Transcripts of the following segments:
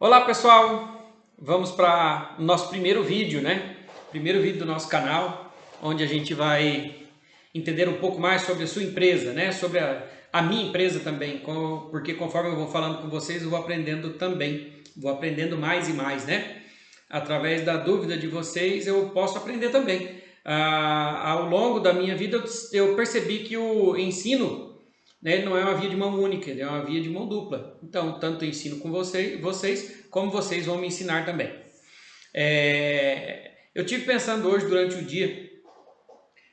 Olá pessoal, vamos para o nosso primeiro vídeo, né? Primeiro vídeo do nosso canal, onde a gente vai entender um pouco mais sobre a sua empresa, né? Sobre a minha empresa também, porque conforme eu vou falando com vocês, eu vou aprendendo também, vou aprendendo mais e mais, né? Através da dúvida de vocês, eu posso aprender também. Ao longo da minha vida, eu percebi que o ensino, né, ele não é uma via de mão única, ele é uma via de mão dupla. Então, tanto eu ensino com vocês, como vocês vão me ensinar também. Eu tive pensando hoje, durante o dia,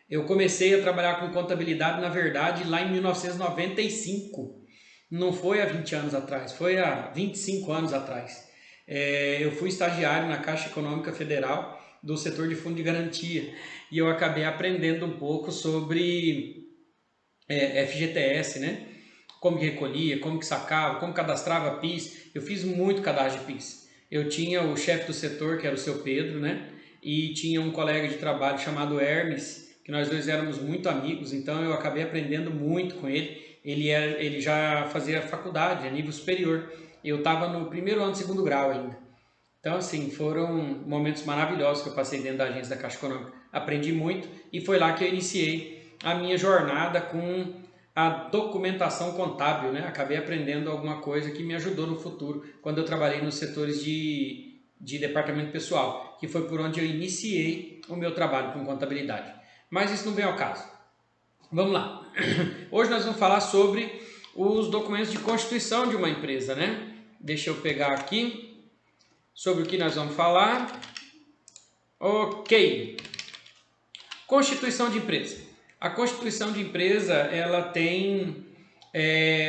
eu comecei a trabalhar com contabilidade, na verdade, lá em 1995. Não foi há 20 anos atrás, foi há 25 anos atrás. Eu fui estagiário na Caixa Econômica Federal, do setor de fundo de garantia, e eu acabei aprendendo um pouco sobre FGTS, né? Como que recolhia, como que sacava, como cadastrava PIS. Eu fiz muito cadastro de PIS. Eu tinha o chefe do setor, que era o seu Pedro, né? E tinha um colega de trabalho chamado Hermes, que nós dois éramos muito amigos, então eu acabei aprendendo muito com ele. Ele já fazia faculdade a nível superior. Eu estava no primeiro ano, segundo grau ainda. Então, assim, foram momentos maravilhosos que eu passei dentro da agência da Caixa Econômica. Aprendi muito e foi lá que eu iniciei a minha jornada com a documentação contábil, né? Acabei aprendendo alguma coisa que me ajudou no futuro, quando eu trabalhei nos setores de departamento pessoal, que foi por onde eu iniciei o meu trabalho com contabilidade. Mas isso não vem ao caso. Vamos lá. Hoje nós vamos falar sobre os documentos de constituição de uma empresa, né? Deixa eu pegar aqui sobre o que nós vamos falar. Ok. Constituição de empresa. A constituição de empresa, ela tem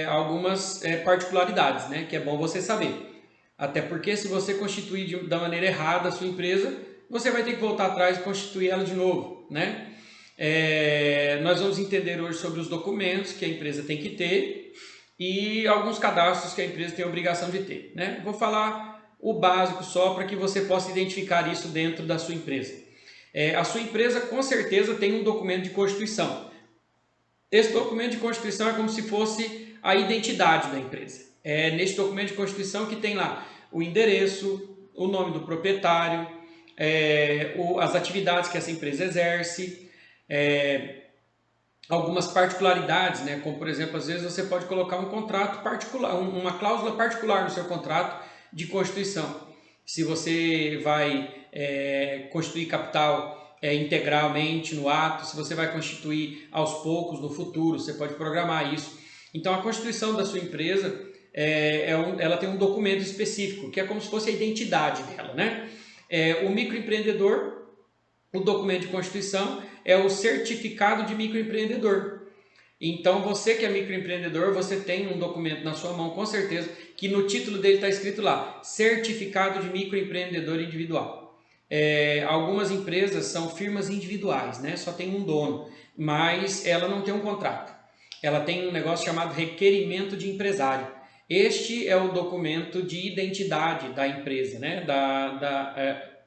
algumas particularidades, né? Que é bom você saber. Até porque se você constituir da maneira errada a sua empresa, você vai ter que voltar atrás e constituir ela de novo, né? Nós vamos entender hoje sobre os documentos que a empresa tem que ter e alguns cadastros que a empresa tem a obrigação de ter, né? Vou falar o básico só para que você possa identificar isso dentro da sua empresa. A sua empresa com certeza tem um documento de constituição. Esse documento de constituição é como se fosse a identidade da empresa. É neste documento de constituição que tem lá o endereço, o nome do proprietário, as atividades que essa empresa exerce, algumas particularidades, né? Como por exemplo, às vezes você pode colocar um contrato particular, uma cláusula particular no seu contrato de constituição. Se você vai constituir capital integralmente no ato, se você vai constituir aos poucos no futuro, você pode programar isso. Então a constituição da sua empresa ela tem um documento específico, que é como se fosse a identidade dela, né? O microempreendedor, o documento de constituição é o certificado de microempreendedor. Então, você que é microempreendedor, você tem um documento na sua mão, com certeza, que no título dele está escrito lá, Certificado de Microempreendedor Individual. Algumas empresas são firmas individuais, né? Só tem um dono, mas ela não tem um contrato. Ela tem um negócio chamado requerimento de empresário. Este é o documento de identidade da empresa, né?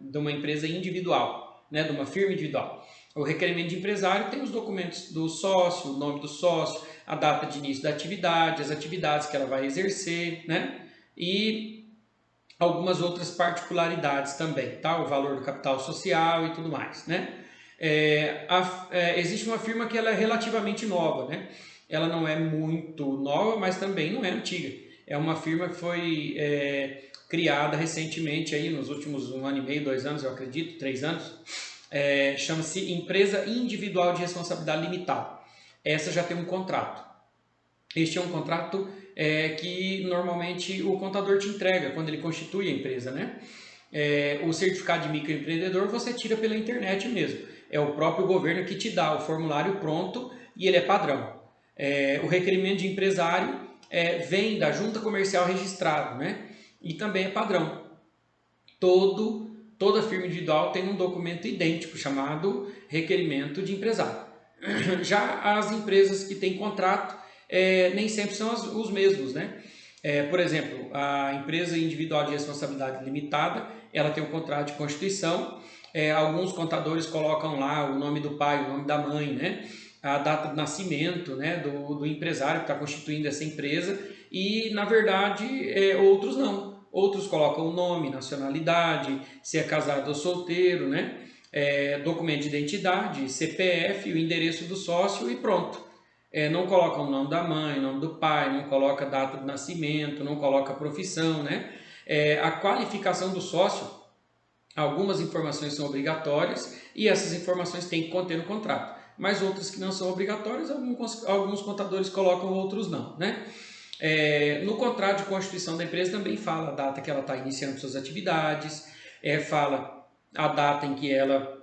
De uma empresa individual, né? De uma firma individual. O requerimento de empresário tem os documentos do sócio, o nome do sócio, a data de início da atividade, as atividades que ela vai exercer, né? E algumas outras particularidades também, tá? O valor do capital social e tudo mais, né? Existe uma firma que ela é relativamente nova, né? Ela não é muito nova, mas também não é antiga. É uma firma que foi criada recentemente, aí, nos últimos 1 ano e meio, 2 anos, eu acredito, 3 anos. Chama-se Empresa Individual de Responsabilidade Limitada. Essa já tem um contrato. Este é um contrato que normalmente o contador te entrega quando ele constitui a empresa, né? O certificado de microempreendedor você tira pela internet mesmo. É o próprio governo que te dá o formulário pronto e ele é padrão. O requerimento de empresário vem da junta comercial registrada, né? E também é padrão. Toda firma individual tem um documento idêntico chamado requerimento de empresário. Já as empresas que têm contrato nem sempre são os mesmos, né? Por exemplo, a empresa individual de responsabilidade limitada, ela tem um contrato de constituição. Alguns contadores colocam lá o nome do pai, o nome da mãe, né? A data de nascimento, né? do empresário que está constituindo essa empresa e, na verdade, outros não. outros colocam o nome, nacionalidade, se é casado ou solteiro, né? Documento de identidade, CPF, o endereço do sócio e pronto. Não coloca o nome da mãe, o nome do pai, não coloca a data de nascimento, não coloca a profissão, né? A qualificação do sócio, algumas informações são obrigatórias e essas informações têm que conter no contrato, mas outras que não são obrigatórias, alguns contadores colocam, outros não, né? No contrato de constituição da empresa também fala a data que ela está iniciando suas atividades, fala a data em que ela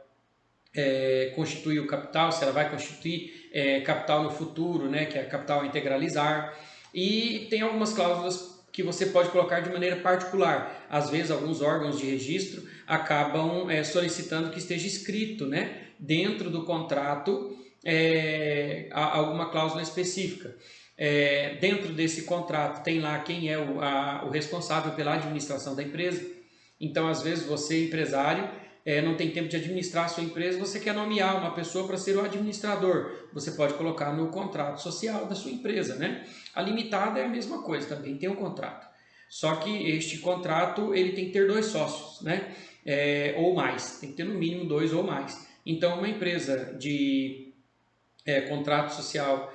constituir o capital, se ela vai constituir capital no futuro, né, que é capital a integralizar, e tem algumas cláusulas que você pode colocar de maneira particular. Às vezes, alguns órgãos de registro acabam solicitando que esteja escrito, né, dentro do contrato alguma cláusula específica. Dentro desse contrato tem lá quem é o responsável pela administração da empresa. Então, às vezes, você, empresário, não tem tempo de administrar a sua empresa, você quer nomear uma pessoa para ser o administrador, você pode colocar no contrato social da sua empresa, né? A limitada é a mesma coisa, também tem um contrato. Só que este contrato ele tem que ter 2 sócios, né? Ou mais, tem que ter no mínimo 2 ou mais. Então, uma empresa de contrato social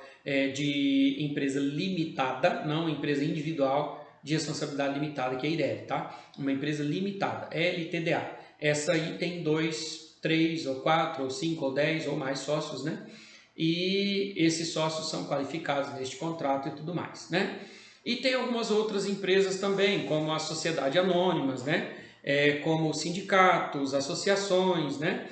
de empresa limitada, não empresa individual de responsabilidade limitada, que é a IREL, tá? Uma empresa limitada, LTDA. Essa aí tem 2, 3 ou 4 ou 5 ou 10 ou mais sócios, né? E esses sócios são qualificados neste contrato e tudo mais, né? E tem algumas outras empresas também, como as sociedades anônimas, né? Como sindicatos, associações, né?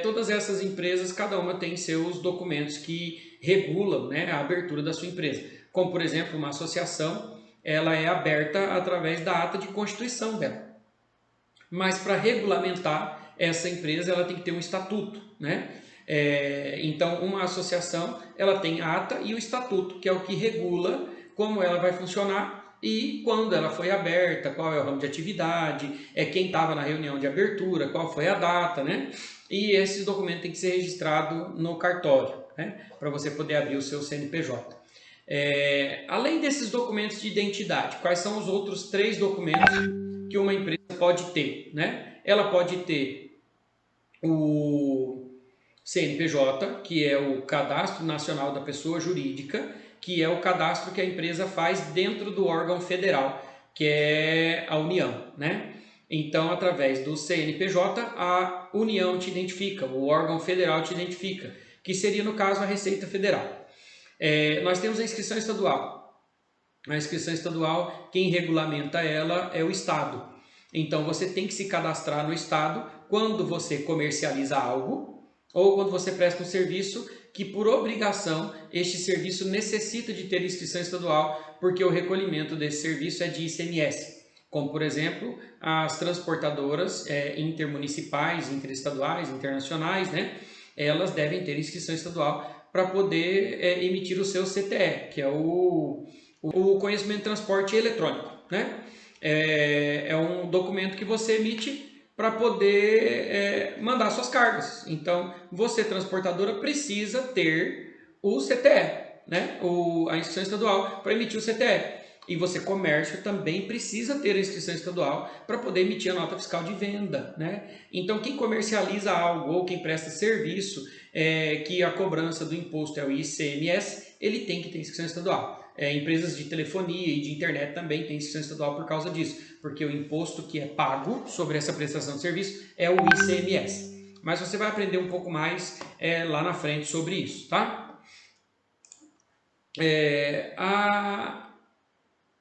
Todas essas empresas, cada uma tem seus documentos que regulam, né, a abertura da sua empresa. Como, por exemplo, uma associação, ela é aberta através da ata de constituição dela. Mas para regulamentar essa empresa, ela tem que ter um estatuto, né? Então, uma associação, ela tem a ata e o estatuto, que é o que regula como ela vai funcionar e quando ela foi aberta, qual é o ramo de atividade, quem estava na reunião de abertura, qual foi a data, né? E esses documentos têm que ser registrados no cartório, né? Para você poder abrir o seu CNPJ. Além desses documentos de identidade, quais são os outros 3 documentos que uma empresa pode ter, né? Ela pode ter o CNPJ, que é o Cadastro Nacional da Pessoa Jurídica, que é o cadastro que a empresa faz dentro do órgão federal, que é a União, né? Então, através do CNPJ, a União te identifica, o órgão federal te identifica, que seria, no caso, a Receita Federal. Nós temos a inscrição estadual. A inscrição estadual, quem regulamenta ela é o Estado. Então, você tem que se cadastrar no Estado quando você comercializa algo ou quando você presta um serviço que, por obrigação, este serviço necessita de ter inscrição estadual, porque o recolhimento desse serviço é de ICMS. Como, por exemplo, as transportadoras intermunicipais, interestaduais, internacionais, né? Elas devem ter inscrição estadual para poder emitir o seu CTE, que é o conhecimento de transporte eletrônico, né? É um documento que você emite para poder mandar suas cargas. Então, você, transportadora, precisa ter o CTE, né? A inscrição estadual para emitir o CTE. E você, comércio, também precisa ter a inscrição estadual para poder emitir a nota fiscal de venda, né? Então, quem comercializa algo ou quem presta serviço, que a cobrança do imposto é o ICMS, ele tem que ter inscrição estadual. Empresas de telefonia e de internet também têm inscrição estadual por causa disso, porque o imposto que é pago sobre essa prestação de serviço é o ICMS. Mas você vai aprender um pouco mais lá na frente sobre isso, tá?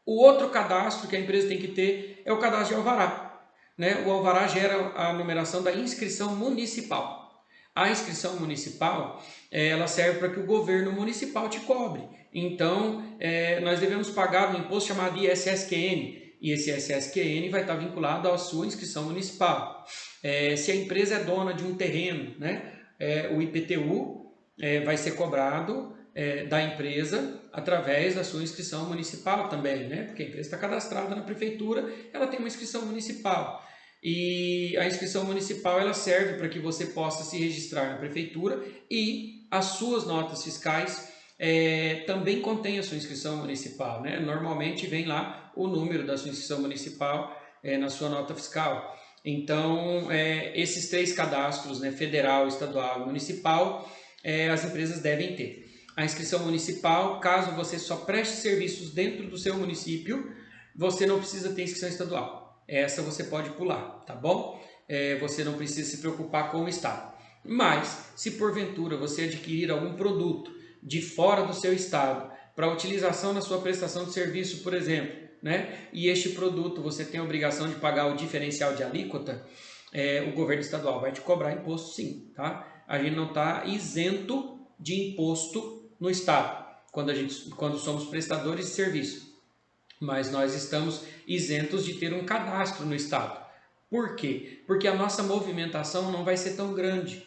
O outro cadastro que a empresa tem que ter é o cadastro de alvará, né? O alvará gera a numeração da inscrição municipal. A inscrição municipal, ela serve para que o governo municipal te cobre. Então, nós devemos pagar um imposto chamado ISSQN, e esse ISSQN vai estar vinculado à sua inscrição municipal. Se a empresa é dona de um terreno, né, o IPTU vai ser cobrado da empresa através da sua inscrição municipal também, né? Porque a empresa está cadastrada na prefeitura, ela tem uma inscrição municipal. E a inscrição municipal ela serve para que você possa se registrar na prefeitura e as suas notas fiscais também contém a sua inscrição municipal, né? Normalmente vem lá o número da sua inscrição municipal na sua nota fiscal. Então, esses 3 cadastros, né, federal, estadual e municipal, as empresas devem ter. A inscrição municipal, caso você só preste serviços dentro do seu município, você não precisa ter inscrição estadual. Essa você pode pular, tá bom? Você não precisa se preocupar com o estado. Mas, se porventura você adquirir algum produto de fora do seu estado para utilização na sua prestação de serviço, por exemplo, né? E este produto você tem a obrigação de pagar o diferencial de alíquota, o governo estadual vai te cobrar imposto sim, tá? A gente não está isento de imposto no estado, quando somos prestadores de serviço, mas nós estamos isentos de ter um cadastro no estado. Por quê? Porque a nossa movimentação não vai ser tão grande.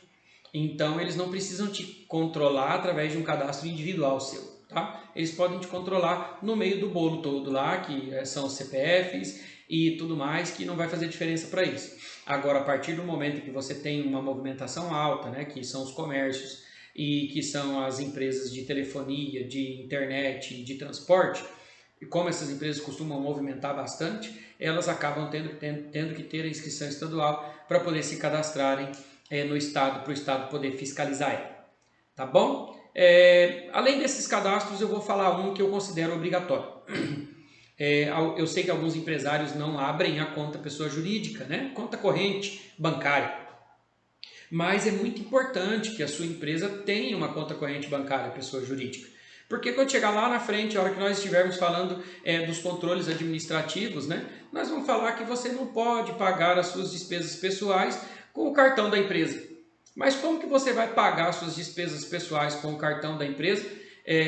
Então, eles não precisam te controlar através de um cadastro individual seu, tá? Eles podem te controlar no meio do bolo todo lá, que são os CPFs e tudo mais, que não vai fazer diferença para isso. Agora, a partir do momento que você tem uma movimentação alta, né, que são os comércios e que são as empresas de telefonia, de internet, de transporte, e como essas empresas costumam movimentar bastante, elas acabam tendo que ter a inscrição estadual para poder se cadastrarem no estado, para o estado poder fiscalizar ela. Tá bom? Além desses cadastros, eu vou falar um que eu considero obrigatório. Eu sei que alguns empresários não abrem a conta pessoa jurídica, né? Conta corrente bancária. Mas é muito importante que a sua empresa tenha uma conta corrente bancária pessoa jurídica. Porque quando chegar lá na frente, a hora que nós estivermos falando dos controles administrativos, né, nós vamos falar que você não pode pagar as suas despesas pessoais com o cartão da empresa. Mas como que você vai pagar as suas despesas pessoais com o cartão da empresa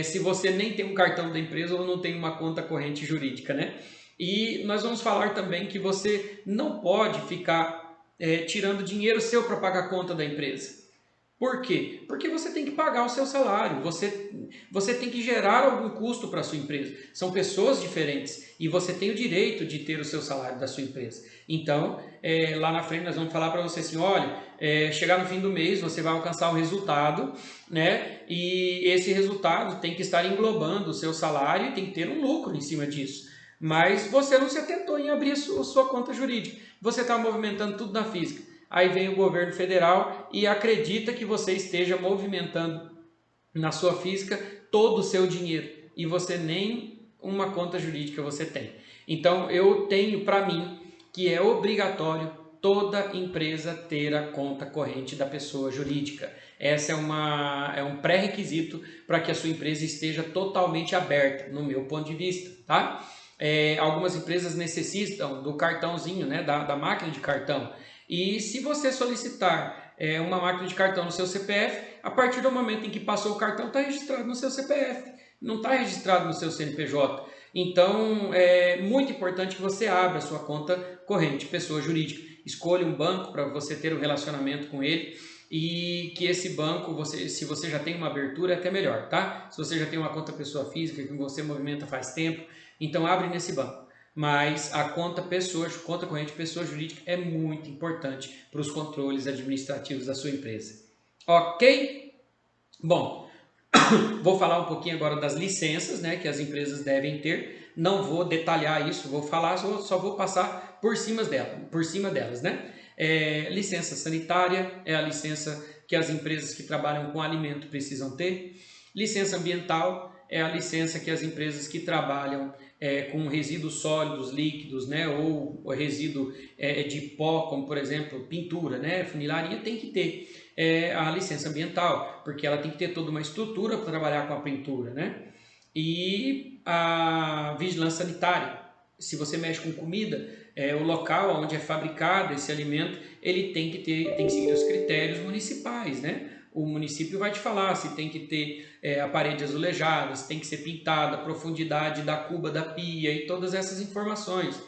se você nem tem um cartão da empresa ou não tem uma conta corrente jurídica, né? E nós vamos falar também que você não pode ficar tirando dinheiro seu para pagar a conta da empresa. Por quê? Porque você tem que pagar o seu salário, você tem que gerar algum custo para a sua empresa. São pessoas diferentes e você tem o direito de ter o seu salário da sua empresa. Então, lá na frente nós vamos falar para você assim, olha, chegar no fim do mês você vai alcançar um resultado, né? E esse resultado tem que estar englobando o seu salário e tem que ter um lucro em cima disso. Mas você não se atentou em abrir a sua conta jurídica, você está movimentando tudo na física. Aí vem o governo federal e acredita que você esteja movimentando na sua física todo o seu dinheiro e você nem uma conta jurídica você tem. Então eu tenho para mim que é obrigatório toda empresa ter a conta corrente da pessoa jurídica. Essa é um pré-requisito para que a sua empresa esteja totalmente aberta, no meu ponto de vista, tá? Algumas empresas necessitam do cartãozinho, né, da máquina de cartão. E se você solicitar uma máquina de cartão no seu CPF, a partir do momento em que passou o cartão, está registrado no seu CPF, não está registrado no seu CNPJ. Então, é muito importante que você abra a sua conta corrente, pessoa jurídica. Escolha um banco para você ter um relacionamento com ele e que esse banco, se você já tem uma abertura, é até melhor, tá? Se você já tem uma conta pessoa física que você movimenta faz tempo, então abre nesse banco. Mas a conta corrente pessoa jurídica é muito importante para os controles administrativos da sua empresa. Ok? Bom, vou falar um pouquinho agora das licenças, né, que as empresas devem ter. Não vou detalhar isso, vou falar, só vou passar por cima delas, né? Licença sanitária é a licença que as empresas que trabalham com alimento precisam ter. Licença ambiental é a licença que as empresas que trabalham com resíduos sólidos, líquidos, né, ou resíduo de pó, como por exemplo pintura, né, funilaria, tem que ter a licença ambiental, porque ela tem que ter toda uma estrutura para trabalhar com a pintura, né? E a vigilância sanitária, se você mexe com comida, o local onde é fabricado esse alimento, ele tem que seguir os critérios municipais, né? O município vai te falar se tem que ter a parede azulejada, se tem que ser pintada, a profundidade da cuba da pia e todas essas informações.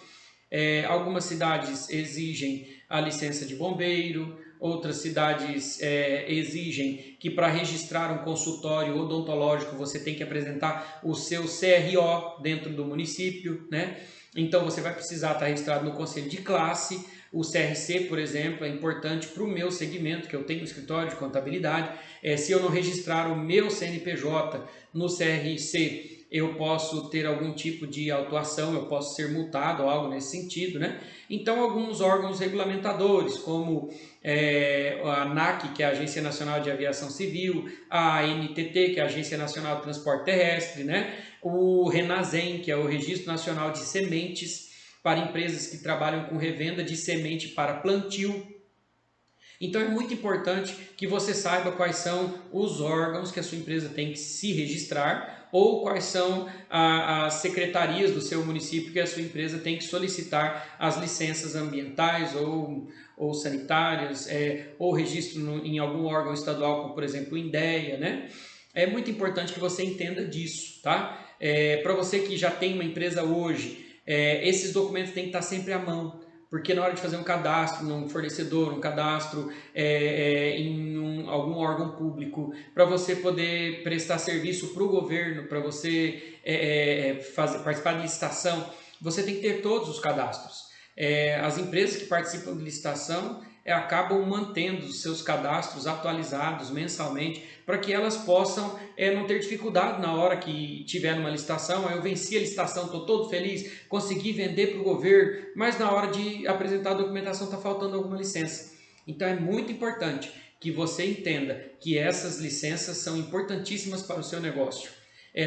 Algumas cidades exigem a licença de bombeiro, outras cidades exigem que para registrar um consultório odontológico você tem que apresentar o seu CRO dentro do município, né? Então você vai precisar estar registrado no conselho de classe, O CRC, por exemplo, é importante para o meu segmento, que eu tenho um escritório de contabilidade. Se eu não registrar o meu CNPJ no CRC, eu posso ter algum tipo de autuação, eu posso ser multado ou algo nesse sentido, né? Então, alguns órgãos regulamentadores, como a ANAC, que é a Agência Nacional de Aviação Civil, a ANTT, que é a Agência Nacional de Transporte Terrestre, né? O RENASEM, que é o Registro Nacional de Sementes, para empresas que trabalham com revenda de semente para plantio. Então é muito importante que você saiba quais são os órgãos que a sua empresa tem que se registrar ou quais são as secretarias do seu município que a sua empresa tem que solicitar as licenças ambientais ou sanitárias, ou registro em algum órgão estadual, como por exemplo o INDEA, né? É muito importante que você entenda disso, tá? Para você que já tem uma empresa hoje, esses documentos têm que estar sempre à mão, porque na hora de fazer um cadastro num fornecedor, um cadastro em algum órgão público, para você poder prestar serviço para o governo, para você participar de licitação, você tem que ter todos os cadastros. As empresas que participam de licitação acabam mantendo os seus cadastros atualizados mensalmente para que elas possam não ter dificuldade na hora que tiver numa licitação. Eu venci a licitação, estou todo feliz, consegui vender para o governo, mas na hora de apresentar a documentação está faltando alguma licença. Então é muito importante que você entenda que essas licenças são importantíssimas para o seu negócio.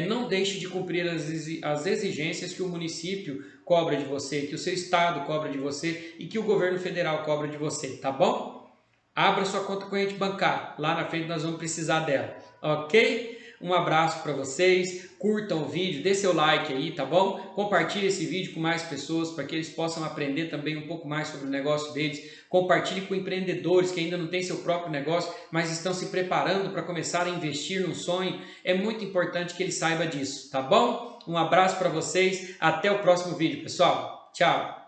Não deixe de cumprir as exigências que o município cobra de você, que o seu estado cobra de você e que o governo federal cobra de você, tá bom? Abra sua conta corrente bancária, lá na frente nós vamos precisar dela, ok? Um abraço para vocês, curtam o vídeo, dê seu like aí, tá bom? Compartilhe esse vídeo com mais pessoas para que eles possam aprender também um pouco mais sobre o negócio deles. Compartilhe com empreendedores que ainda não têm seu próprio negócio, mas estão se preparando para começar a investir num sonho. É muito importante que eles saibam disso, tá bom? Um abraço para vocês, até o próximo vídeo, pessoal. Tchau!